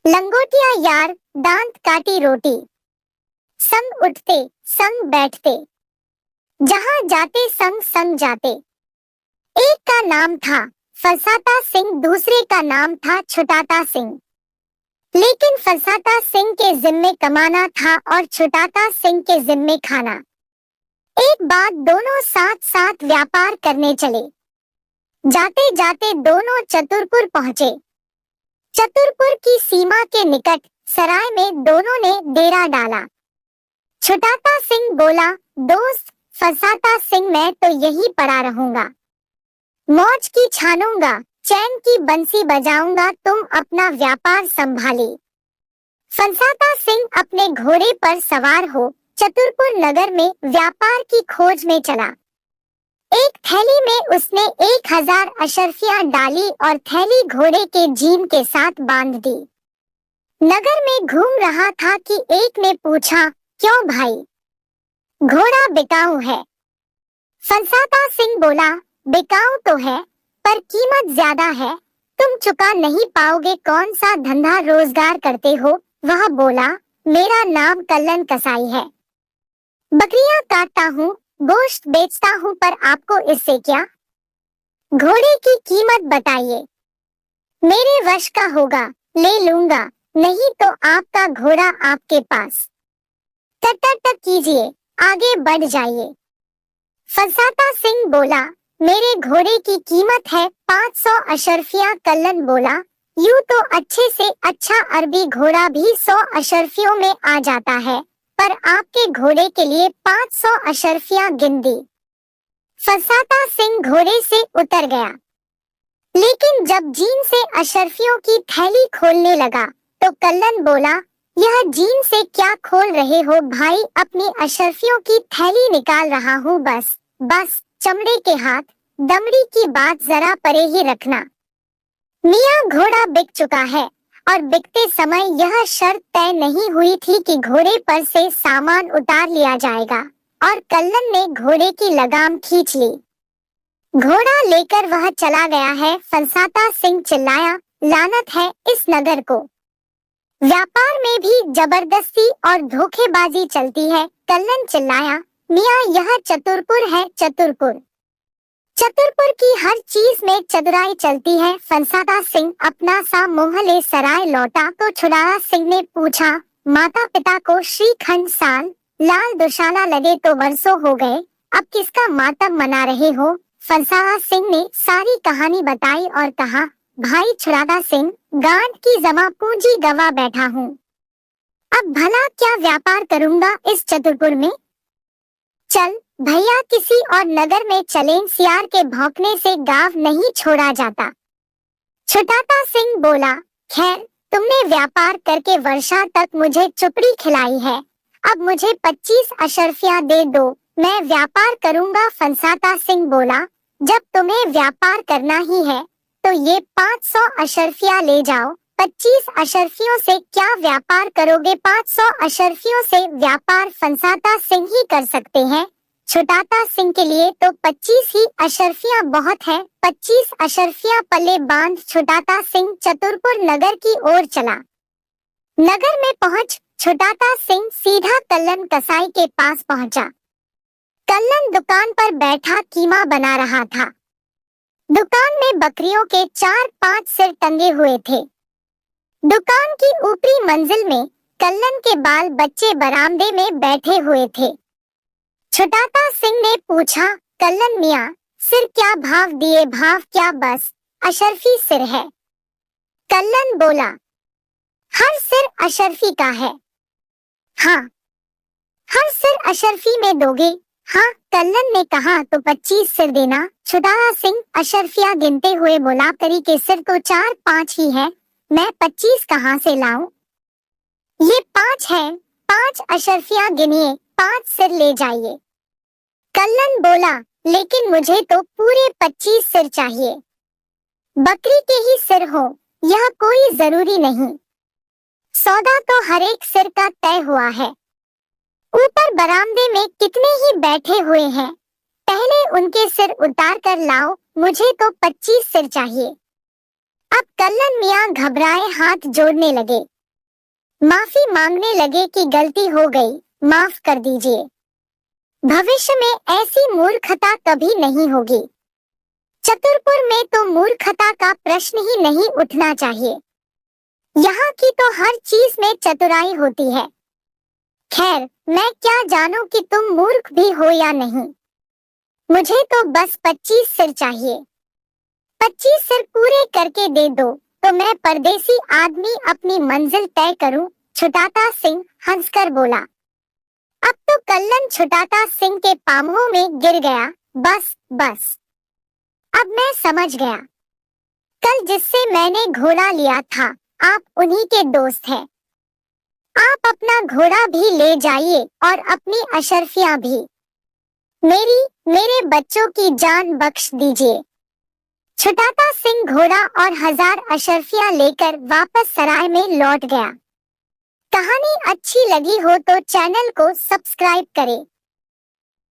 लंगोटिया यार, दांत काटी रोटी। संग उठते, संग बैठते, जहां जाते संग संग जाते। एक का नाम था फसाता सिंह, दूसरे का नाम था छुटाता सिंह। लेकिन फसाता सिंह के जिम्मे कमाना था और छुटाता सिंह के जिम्मे खाना। एक बात, दोनों साथ साथ व्यापार करने चले। जाते जाते दोनों चतुरपुर पहुंचे। चतुरपुर की सीमा के निकट सराय में दोनों ने डेरा डाला। छुटाता सिंह बोला, दोस्त फसाता सिंह, मैं तो यही पड़ा रहूंगा। मौज की छानूंगा, चैन की बंसी बजाऊंगा, तुम अपना व्यापार संभाले। फसाता सिंह अपने घोड़े पर सवार हो चतुरपुर नगर में व्यापार की खोज में चला। एक थैली में उसने 1000 अशर्फियां डाली और थैली घोड़े के जीन के साथ बांध दी। नगर में घूम रहा था कि एक ने पूछा, क्यों भाई, घोड़ा बिकाऊ है? फसाता सिंह बोला, बिकाऊ तो है, पर कीमत ज्यादा है, तुम चुका नहीं पाओगे। कौन सा धंधा रोजगार करते हो? वह बोला, मेरा नाम कल्लन कसाई है, बकरियां काटता हूँ, गोश्त बेचता हूँ, पर आपको इससे क्या? घोड़े की कीमत बताइए, मेरे वश का होगा ले लूंगा, नहीं तो आपका घोड़ा आपके पास। टक कीजिए, आगे बढ़ जाइए। फसाता सिंह बोला, मेरे घोड़े की कीमत है 500 अशर्फियां। कल्लन बोला, यूं तो अच्छे से अच्छा अरबी घोड़ा भी 100 अशर्फियों में आ जाता है, पर आपके घोड़े के लिए 500 अशर्फियां गिन दी। फसाता सिंह घोड़े से उतर गया, लेकिन जब जीन से अशर्फियों की थैली खोलने लगा तो कल्लन बोला, यह जीन से क्या खोल रहे हो भाई? अपनी अशर्फियों की थैली निकाल रहा हूँ, बस बस, चमड़े के हाथ, दमड़ी की बात जरा परे ही रखना। मियाँ घोड़ा बिक चुका है, और बिकते समय यह शर्त तय नहीं हुई थी कि घोड़े पर से सामान उतार लिया जाएगा, और कल्लन ने घोड़े की लगाम खींच ली। घोड़ा लेकर वह चला गया है। फसाता सिंह चिल्लाया, लानत है इस नगर को, व्यापार में भी जबरदस्ती और धोखेबाजी चलती है। कल्लन चिल्लाया, मियाँ यह चतुरपुर है, चतुरपुर, चतुरपुर की हर चीज में चतुराई चलती है। फसाता सिंह अपना सा मुंह ले सराय लौटा तो छुटाता सिंह ने पूछा, माता पिता को श्रीखंड साल लाल दुशाला लगे तो वर्षों हो गए, अब किसका मातम मना रहे हो? फसाता सिंह ने सारी कहानी बताई और कहा, भाई छुटाता सिंह, गांठ की जमा पूंजी गवा बैठा हूँ, अब भला क्या व्यापार करूंगा इस चतुरपुर में? चल भैया, किसी और नगर में चलें, सियार के भौंकने से गांव नहीं छोड़ा जाता। छुटाता सिंह बोला, खैर, तुमने व्यापार करके वर्षा तक मुझे चुपड़ी खिलाई है, अब मुझे 25 अशर्फियां दे दो, मैं व्यापार करूंगा। फसाता सिंह बोला, जब तुम्हें व्यापार करना ही है तो ये 500 अशर्फियां ले जाओ। 25 अशर्फियों से क्या व्यापार करोगे? 500 अशर्फियों से व्यापार फसाता सिंह ही कर सकते हैं। छुटाता सिंह के लिए तो 25 ही अशर्फियां बहुत है। 25 अशर्फियां पल्ले बांध छुटाता सिंह चतुरपुर नगर की ओर चला। नगर में पहुंच छुटाता सिंह सीधा कल्लन कसाई के पास पहुंचा। कल्लन दुकान पर बैठा कीमा बना रहा था। दुकान में बकरियों के 4-5 सिर टंगे हुए थे। दुकान की ऊपरी मंजिल में कल्लन के बाल बच्चे बरामदे में बैठे हुए थे। छुटाता सिंह ने पूछा, कल्लन मियाँ, सिर क्या भाव दिए? भाव क्या? बस अशर्फी सिर है। कल्लन बोला, हर सिर अशर्फी का है? हाँ। हर सिर अशर्फी में दोगे? हाँ। कल्लन ने कहा, तो 25 सिर देना। छुटाता सिंह अशर्फियां गिनते हुए बोला, करी के सिर तो 4-5 ही है, मैं 25 कहाँ से लाऊं? ये 5 है, 5 अशर्फियां गिनिए, 5 सिर ले जाइए। कल्लन बोला, लेकिन मुझे तो पूरे 25 सिर चाहिए। बकरी के ही सिर हो, यह कोई जरूरी नहीं, सौदा तो हर एक सिर का तय हुआ है। ऊपर बरामदे में कितने ही बैठे हुए हैं, पहले उनके सिर उतार कर लाओ, मुझे तो 25 सिर चाहिए। अब कल्लन मियाँ घबराए हाथ जोड़ने लगे। माफी मांगने लगे कि गलती हो गई, माफ कर दीजिए। भविष्य में ऐसी मूर्खता कभी नहीं होगी। चतुरपुर में तो मूर्खता का प्रश्न ही नहीं उठना चाहिए। यहाँ की तो हर चीज में चतुराई होती है। खैर, मैं क्या जानूं कि तुम मूर्ख भी हो या नहीं। मुझे तो बस 25 सिर चाहिए। 25 सिर पूरे करके दे दो तो मैं परदेसी आदमी अपनी मंजिल तय करूं। छुटाता सिंह हंसकर बोला। अब तो कल्लन छुटाता सिंह के पांवों में गिर गया। बस बस, अब मैं समझ गया। कल जिससे मैंने घोड़ा लिया था, आप उन्हीं के दोस्त हैं। आप अपना घोड़ा भी ले जाइए और अपनी अशर्फियां भी। मेरे बच्चों की जान बख्श दीजिए। छुटाता सिंह घोड़ा और 1000 अशर्फियां लेकर वापस सराय में लौट गया। कहानी अच्छी लगी हो तो चैनल को सब्सक्राइब करें।